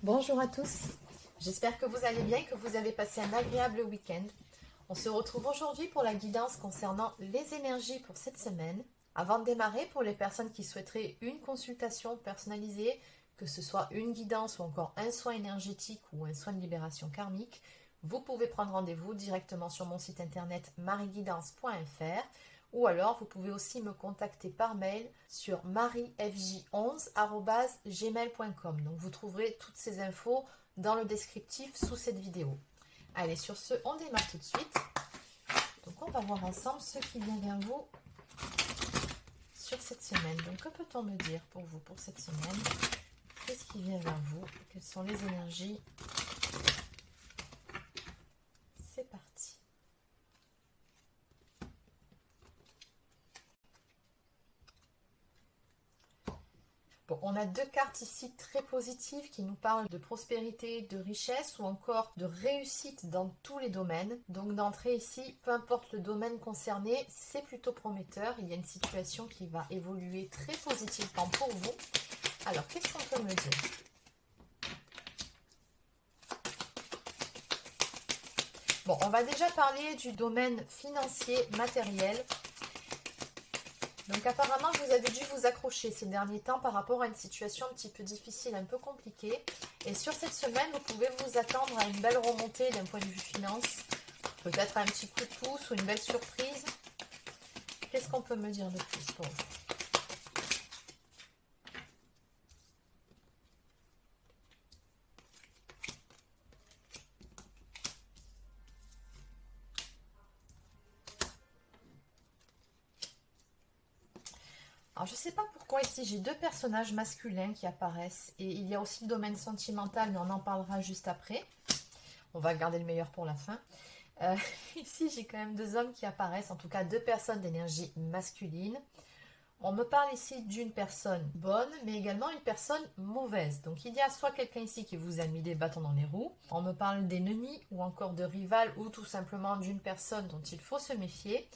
Bonjour à tous, j'espère que vous allez bien et que vous avez passé un agréable week-end. On se retrouve aujourd'hui pour la guidance concernant les énergies pour cette semaine. Avant de démarrer, pour les personnes qui souhaiteraient une consultation personnalisée, que ce soit une guidance ou encore un soin énergétique ou un soin de libération karmique, vous pouvez prendre rendez-vous directement sur mon site internet marieguidance.fr ou alors vous pouvez aussi me contacter par mail sur mariefj11@gmail.com. Donc vous trouverez toutes ces infos dans le descriptif sous cette vidéo. Allez, sur ce, on démarre tout de suite. Donc on va voir ensemble ce qui vient vers vous sur cette semaine. Donc que peut-on me dire pour vous pour cette semaine? Qu'est-ce qui vient vers vous? Quelles sont les énergies? C'est parti. Bon, on a deux cartes ici très positives qui nous parlent de prospérité, de richesse ou encore de réussite dans tous les domaines. Donc d'entrée ici, peu importe le domaine concerné, c'est plutôt prometteur. Il y a une situation qui va évoluer très positivement pour vous. Alors, qu'est-ce qu'on peut me dire? Bon, on va déjà parler du domaine financier, matériel. Donc apparemment, vous avez dû vous accrocher ces derniers temps par rapport à une situation un petit peu difficile, un peu compliquée. Et sur cette semaine, vous pouvez vous attendre à une belle remontée d'un point de vue finance. Peut-être un petit coup de pouce ou une belle surprise. Qu'est-ce qu'on peut me dire de plus pour vous? Alors, je ne sais pas pourquoi ici, j'ai deux personnages masculins qui apparaissent. Et il y a aussi le domaine sentimental, mais on en parlera juste après. On va garder le meilleur pour la fin. Ici, j'ai quand même deux hommes qui apparaissent, en tout cas deux personnes d'énergie masculine. On me parle ici d'une personne bonne, mais également une personne mauvaise. Donc il y a soit quelqu'un ici qui vous a mis des bâtons dans les roues, on me parle d'ennemi ou encore de rival ou tout simplement d'une personne dont il faut se méfier.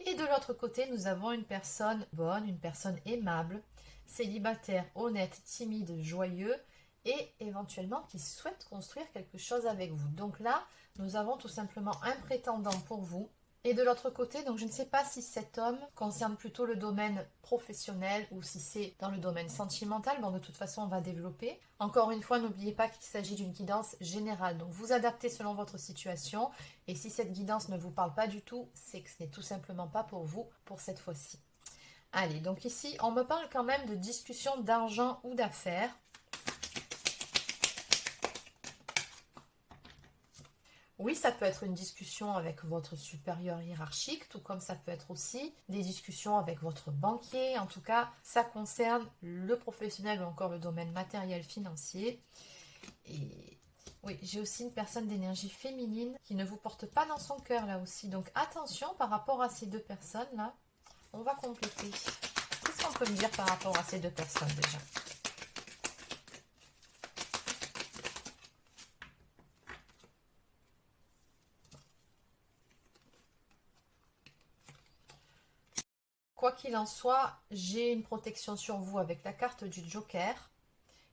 Et de l'autre côté, nous avons une personne bonne, une personne aimable, célibataire, honnête, timide, joyeux et éventuellement qui souhaite construire quelque chose avec vous. Donc là, nous avons tout simplement un prétendant pour vous. Et de l'autre côté, donc je ne sais pas si cet homme concerne plutôt le domaine professionnel ou si c'est dans le domaine sentimental. Bon, de toute façon, on va développer. Encore une fois, n'oubliez pas qu'il s'agit d'une guidance générale. Donc vous adaptez selon votre situation. Et si cette guidance ne vous parle pas du tout, c'est que ce n'est tout simplement pas pour vous pour cette fois-ci. Allez, donc ici, on me parle quand même de discussion d'argent ou d'affaires. Oui, ça peut être une discussion avec votre supérieur hiérarchique, tout comme ça peut être aussi des discussions avec votre banquier. En tout cas, ça concerne le professionnel ou encore le domaine matériel financier. Et oui, j'ai aussi une personne d'énergie féminine qui ne vous porte pas dans son cœur là aussi. Donc attention par rapport à ces deux personnes-là. On va compléter. Qu'est-ce qu'on peut me dire par rapport à ces deux personnes déjà? Quoi qu'il en soit, j'ai une protection sur vous avec la carte du Joker.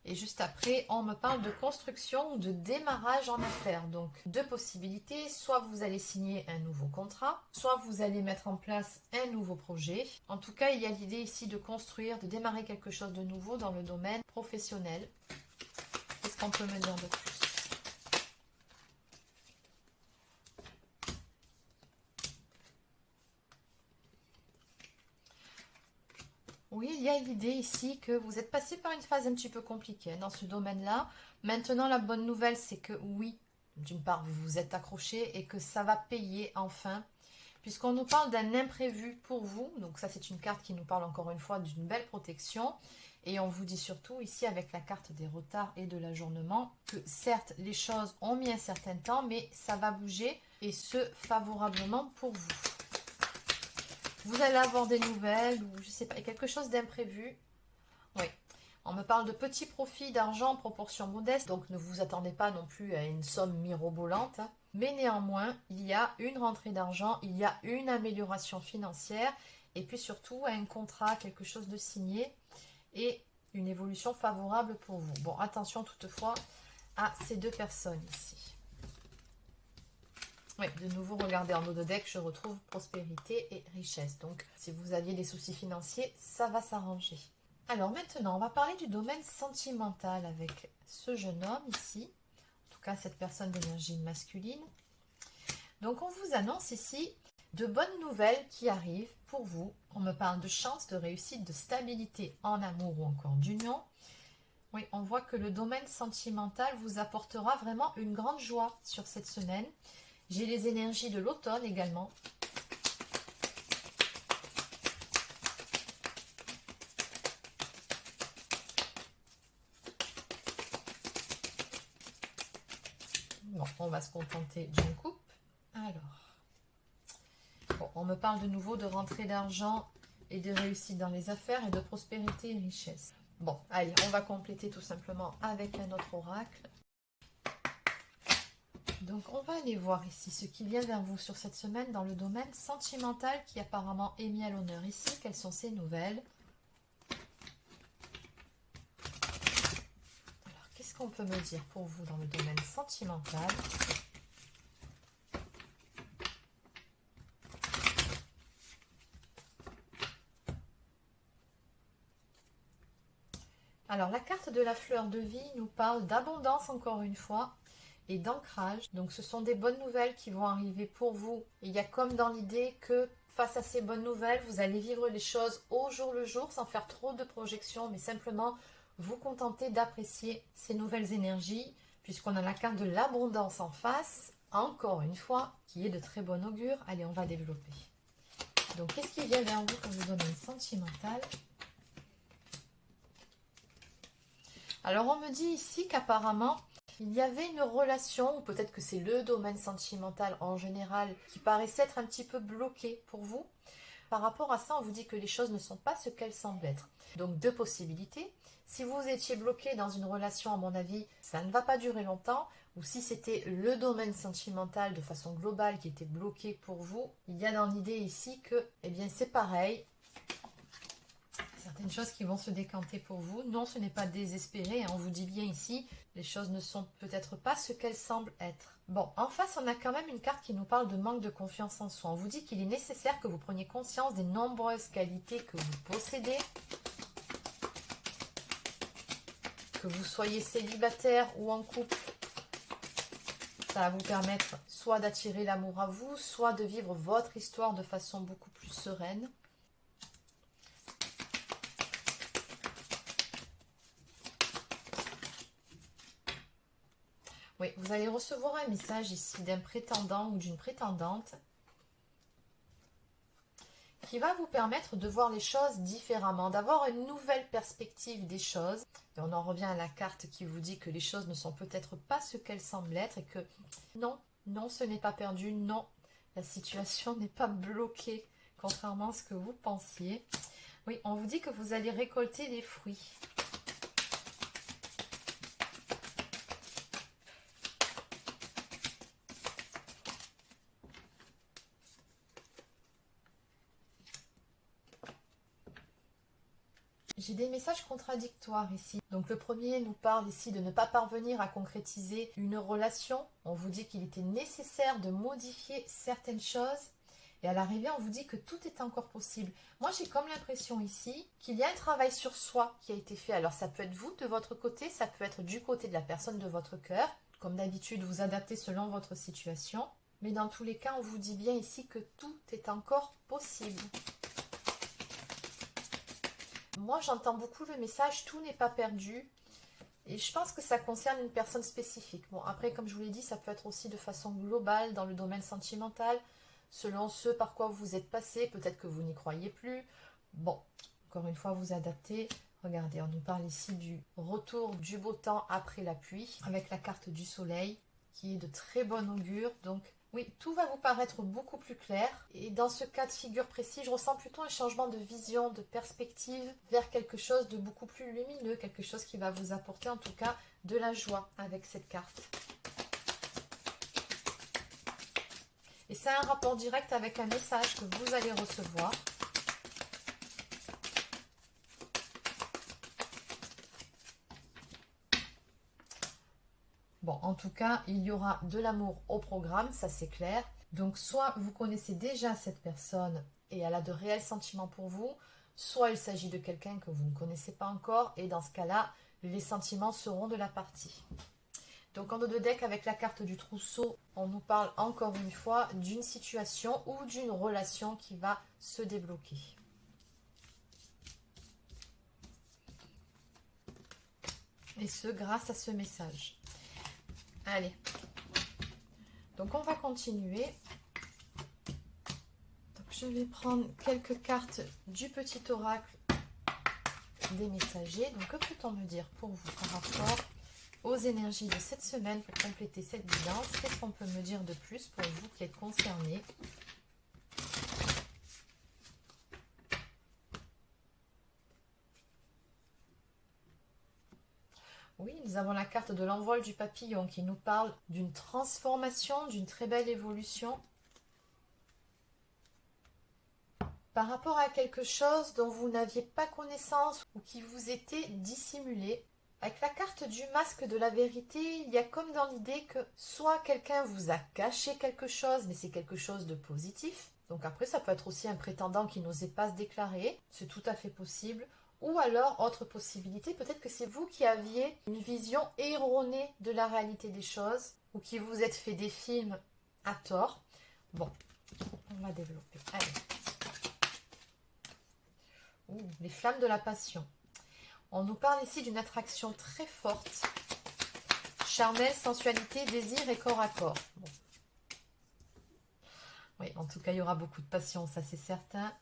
Et juste après, on me parle de construction ou de démarrage en affaires. Donc, deux possibilités. Soit vous allez signer un nouveau contrat, soit vous allez mettre en place un nouveau projet. En tout cas, il y a l'idée ici de construire, de démarrer quelque chose de nouveau dans le domaine professionnel. Qu'est-ce qu'on peut me dire de plus? Oui, il y a l'idée ici que vous êtes passé par une phase un petit peu compliquée dans ce domaine-là. Maintenant, la bonne nouvelle, c'est que oui, d'une part, vous vous êtes accroché et que ça va payer enfin, puisqu'on nous parle d'un imprévu pour vous. Donc ça, c'est une carte qui nous parle encore une fois d'une belle protection. Et on vous dit surtout ici avec la carte des retards et de l'ajournement que certes, les choses ont mis un certain temps, mais ça va bouger et ce, favorablement pour vous. Vous allez avoir des nouvelles ou je sais pas, quelque chose d'imprévu. Oui. On me parle de petits profits d'argent en proportion modeste, donc ne vous attendez pas non plus à une somme mirobolante. Mais néanmoins, il y a une rentrée d'argent, il y a une amélioration financière et puis surtout un contrat, quelque chose de signé et une évolution favorable pour vous. Bon, attention toutefois à ces deux personnes ici. Oui, de nouveau, regardez en haut de deck, je retrouve prospérité et richesse. Donc, si vous aviez des soucis financiers, ça va s'arranger. Alors maintenant, on va parler du domaine sentimental avec ce jeune homme ici. En tout cas, cette personne d'énergie masculine. Donc, on vous annonce ici de bonnes nouvelles qui arrivent pour vous. On me parle de chance, de réussite, de stabilité en amour ou encore d'union. Oui, on voit que le domaine sentimental vous apportera vraiment une grande joie sur cette semaine. J'ai les énergies de l'automne également. Bon, on va se contenter d'une coupe. Alors, bon, on me parle de nouveau de rentrée d'argent et de réussite dans les affaires et de prospérité et richesse. Bon, allez, on va compléter tout simplement avec un autre oracle. Donc, on va aller voir ici ce qui vient vers vous sur cette semaine dans le domaine sentimental qui apparemment est mis à l'honneur ici. Quelles sont ces nouvelles? Alors, qu'est-ce qu'on peut me dire pour vous dans le domaine sentimental? Alors, la carte de la fleur de vie nous parle d'abondance encore une fois et d'ancrage. Donc, ce sont des bonnes nouvelles qui vont arriver pour vous. Et il y a comme dans l'idée que face à ces bonnes nouvelles, vous allez vivre les choses au jour le jour sans faire trop de projections, mais simplement vous contenter d'apprécier ces nouvelles énergies, puisqu'on a la carte de l'abondance en face, encore une fois, qui est de très bon augure. Allez, on va développer. Donc, qu'est-ce qui vient vers vous quand vous domaine sentimental? Alors, on me dit ici qu'apparemment, il y avait une relation, ou peut-être que c'est le domaine sentimental en général, qui paraissait être un petit peu bloqué pour vous. Par rapport à ça, on vous dit que les choses ne sont pas ce qu'elles semblent être. Donc, deux possibilités. Si vous étiez bloqué dans une relation, à mon avis, ça ne va pas durer longtemps. Ou si c'était le domaine sentimental de façon globale qui était bloqué pour vous, il y a dans l'idée ici que, eh bien, c'est pareil. Certaines choses qui vont se décanter pour vous. Non, ce n'est pas désespéré. On vous dit bien ici, les choses ne sont peut-être pas ce qu'elles semblent être. Bon, en face, on a quand même une carte qui nous parle de manque de confiance en soi. On vous dit qu'il est nécessaire que vous preniez conscience des nombreuses qualités que vous possédez. Que vous soyez célibataire ou en couple, ça va vous permettre soit d'attirer l'amour à vous, soit de vivre votre histoire de façon beaucoup plus sereine. Oui, vous allez recevoir un message ici d'un prétendant ou d'une prétendante qui va vous permettre de voir les choses différemment, d'avoir une nouvelle perspective des choses. Et on en revient à la carte qui vous dit que les choses ne sont peut-être pas ce qu'elles semblent être et que non, non, ce n'est pas perdu, non, la situation n'est pas bloquée, contrairement à ce que vous pensiez. Oui, on vous dit que vous allez récolter des fruits. J'ai des messages contradictoires ici. Donc le premier nous parle ici de ne pas parvenir à concrétiser une relation. On vous dit qu'il était nécessaire de modifier certaines choses. Et à l'arrivée, on vous dit que tout est encore possible. Moi, j'ai comme l'impression ici qu'il y a un travail sur soi qui a été fait. Alors ça peut être vous de votre côté, ça peut être du côté de la personne de votre cœur. Comme d'habitude, vous adaptez selon votre situation. Mais dans tous les cas, on vous dit bien ici que tout est encore possible. Moi, j'entends beaucoup le message « tout n'est pas perdu ». Et je pense que ça concerne une personne spécifique. Bon, après, comme je vous l'ai dit, ça peut être aussi de façon globale dans le domaine sentimental, selon ce par quoi vous êtes passé. Peut-être que vous n'y croyez plus. Bon, encore une fois, vous adaptez. Regardez, on nous parle ici du retour du beau temps après la pluie, avec la carte du soleil, qui est de très bon augure. Donc, oui, tout va vous paraître beaucoup plus clair. Et dans ce cas de figure précis, je ressens plutôt un changement de vision, de perspective vers quelque chose de beaucoup plus lumineux, quelque chose qui va vous apporter en tout cas de la joie avec cette carte. Et c'est un rapport direct avec un message que vous allez recevoir. Bon, en tout cas, il y aura de l'amour au programme, ça c'est clair. Donc, soit vous connaissez déjà cette personne et elle a de réels sentiments pour vous, soit il s'agit de quelqu'un que vous ne connaissez pas encore, et dans ce cas-là, les sentiments seront de la partie. Donc en dos de deck, avec la carte du trousseau, on nous parle encore une fois d'une situation ou d'une relation qui va se débloquer. Et ce, grâce à ce message. Allez. Donc on va continuer. Donc je vais prendre quelques cartes du petit oracle des messagers. Donc que peut-on me dire pour vous par rapport aux énergies de cette semaine pour compléter cette guidance? Qu'est-ce qu'on peut me dire de plus pour vous qui êtes concernés? Oui, nous avons la carte de l'envol du papillon qui nous parle d'une transformation, d'une très belle évolution par rapport à quelque chose dont vous n'aviez pas connaissance ou qui vous était dissimulé. Avec la carte du masque de la vérité, il y a comme dans l'idée que soit quelqu'un vous a caché quelque chose, mais c'est quelque chose de positif. Donc après, ça peut être aussi un prétendant qui n'osait pas se déclarer, c'est tout à fait possible. Ou alors, autre possibilité, peut-être que c'est vous qui aviez une vision erronée de la réalité des choses, ou qui vous êtes fait des films à tort. Bon, on va développer. Allez. Ouh, les flammes de la passion. On nous parle ici d'une attraction très forte. Charnel, sensualité, désir et corps à corps. Bon. Oui, en tout cas, il y aura beaucoup de passion, ça c'est certain.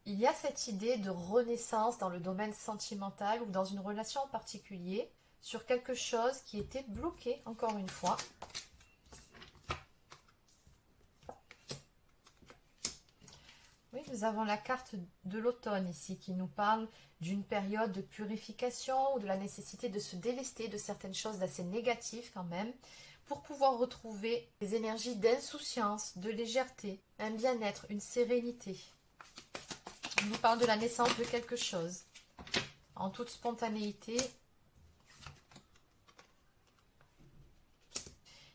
Il y a cette idée de renaissance dans le domaine sentimental ou dans une relation en particulier sur quelque chose qui était bloqué, encore une fois. Oui, nous avons la carte de l'automne ici qui nous parle d'une période de purification ou de la nécessité de se délester de certaines choses d'assez négatives quand même pour pouvoir retrouver des énergies d'insouciance, de légèreté, un bien-être, une sérénité. On nous parle de la naissance de quelque chose en toute spontanéité.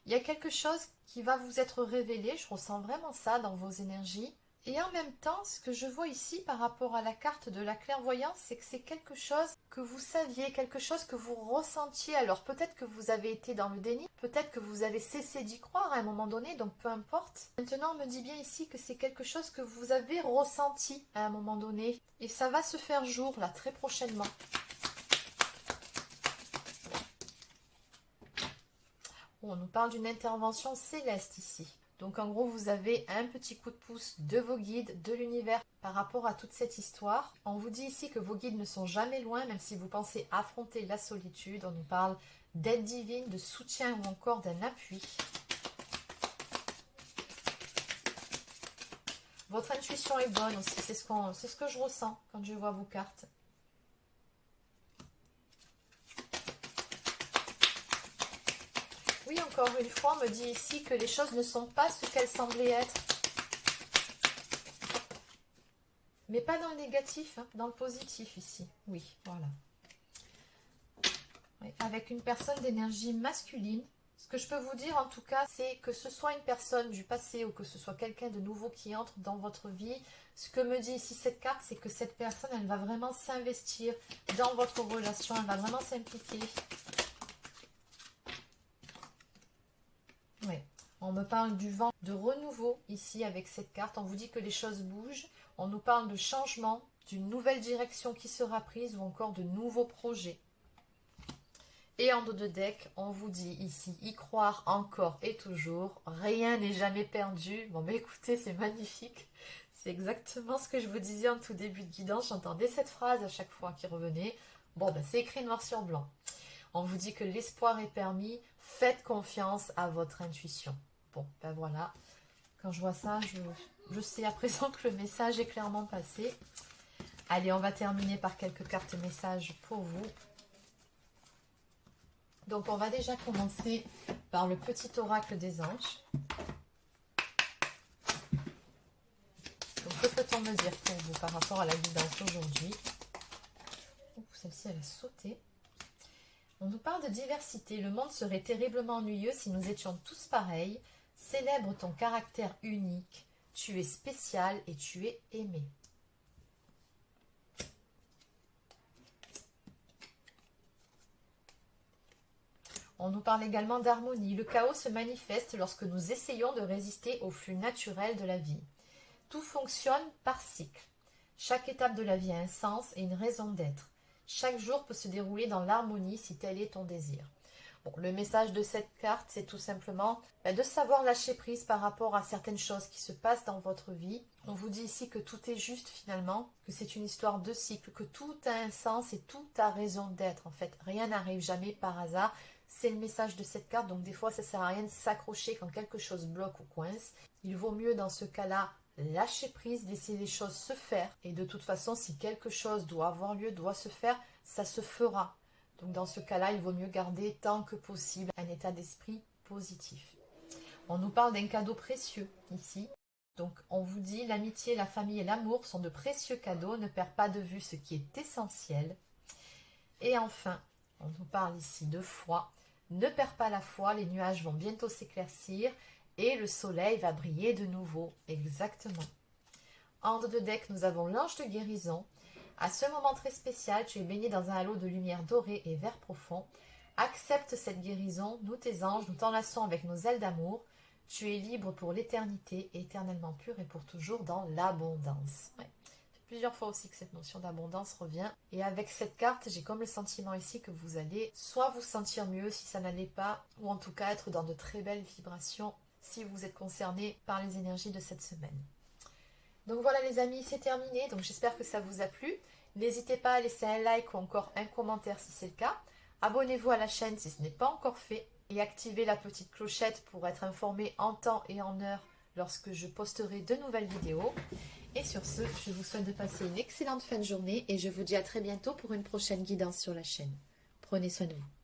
Il y a quelque chose qui va vous être révélé, je ressens vraiment ça dans vos énergies. Et en même temps, ce que je vois ici par rapport à la carte de la clairvoyance, c'est que c'est quelque chose que vous saviez, quelque chose que vous ressentiez. Alors peut-être que vous avez été dans le déni, peut-être que vous avez cessé d'y croire à un moment donné, donc peu importe. Maintenant, on me dit bien ici que c'est quelque chose que vous avez ressenti à un moment donné. Et ça va se faire jour, là, très prochainement. On nous parle d'une intervention céleste ici. Donc en gros, vous avez un petit coup de pouce de vos guides, de l'univers par rapport à toute cette histoire. On vous dit ici que vos guides ne sont jamais loin, même si vous pensez affronter la solitude. On nous parle d'aide divine, de soutien ou encore d'un appui. Votre intuition est bonne aussi, c'est ce que je ressens quand je vois vos cartes. Oui, encore une fois, on me dit ici que les choses ne sont pas ce qu'elles semblaient être. Mais pas dans le négatif, hein, dans le positif ici. Oui, voilà. Oui, avec une personne d'énergie masculine. Ce que je peux vous dire en tout cas, c'est que ce soit une personne du passé ou que ce soit quelqu'un de nouveau qui entre dans votre vie, ce que me dit ici cette carte, c'est que cette personne, elle va vraiment s'investir dans votre relation, elle va vraiment s'impliquer. Oui. On me parle du vent de renouveau ici avec cette carte. On vous dit que les choses bougent. On nous parle de changement, d'une nouvelle direction qui sera prise ou encore de nouveaux projets. Et en dos de deck, on vous dit ici, y croire encore et toujours. Rien n'est jamais perdu. Bon, mais écoutez, c'est magnifique. C'est exactement ce que je vous disais en tout début de guidance. J'entendais cette phrase à chaque fois qui revenait. Bon, ben, c'est écrit noir sur blanc. On vous dit que l'espoir est permis. Faites confiance à votre intuition. Bon, ben voilà. Quand je vois ça, je sais à présent que le message est clairement passé. Allez, on va terminer par quelques cartes messages pour vous. Donc, on va déjà commencer par le petit oracle des anges. Donc, que peut-on me dire pour vous par rapport à la guidance aujourd'hui? Celle-ci, elle a sauté. On nous parle de diversité. Le monde serait terriblement ennuyeux si nous étions tous pareils. Célèbre ton caractère unique. Tu es spécial et tu es aimé. On nous parle également d'harmonie. Le chaos se manifeste lorsque nous essayons de résister au flux naturel de la vie. Tout fonctionne par cycle. Chaque étape de la vie a un sens et une raison d'être. Chaque jour peut se dérouler dans l'harmonie si tel est ton désir. Bon, le message de cette carte, c'est tout simplement de savoir lâcher prise par rapport à certaines choses qui se passent dans votre vie. On vous dit ici que tout est juste finalement, que c'est une histoire de cycle, que tout a un sens et tout a raison d'être. En fait, rien n'arrive jamais par hasard. C'est le message de cette carte, donc des fois ça sert à rien de s'accrocher quand quelque chose bloque ou coince. Il vaut mieux dans ce cas-là lâcher prise, laisser les choses se faire. Et de toute façon, si quelque chose doit avoir lieu, doit se faire, ça se fera. Donc dans ce cas-là, il vaut mieux garder tant que possible un état d'esprit positif. On nous parle d'un cadeau précieux ici. Donc on vous dit l'amitié, la famille et l'amour sont de précieux cadeaux. Ne perds pas de vue ce qui est essentiel. Et enfin, on nous parle ici de foi. Ne perds pas la foi, les nuages vont bientôt s'éclaircir et le soleil va briller de nouveau. Exactement. En dos de deck, nous avons l'ange de guérison. À ce moment très spécial, tu es baigné dans un halo de lumière dorée et vert profond. Accepte cette guérison, nous tes anges, nous t'enlaçons avec nos ailes d'amour. Tu es libre pour l'éternité, éternellement pur et pour toujours dans l'abondance. Ouais. Plusieurs fois aussi que cette notion d'abondance revient. Et avec cette carte, j'ai comme le sentiment ici que vous allez soit vous sentir mieux si ça n'allait pas, ou en tout cas être dans de très belles vibrations si vous êtes concerné par les énergies de cette semaine. Donc voilà les amis, c'est terminé. Donc j'espère que ça vous a plu. N'hésitez pas à laisser un like ou encore un commentaire si c'est le cas. Abonnez-vous à la chaîne si ce n'est pas encore fait. Et activez la petite clochette pour être informé en temps et en heure lorsque je posterai de nouvelles vidéos. Et sur ce, je vous souhaite de passer une excellente fin de journée et je vous dis à très bientôt pour une prochaine guidance sur la chaîne. Prenez soin de vous.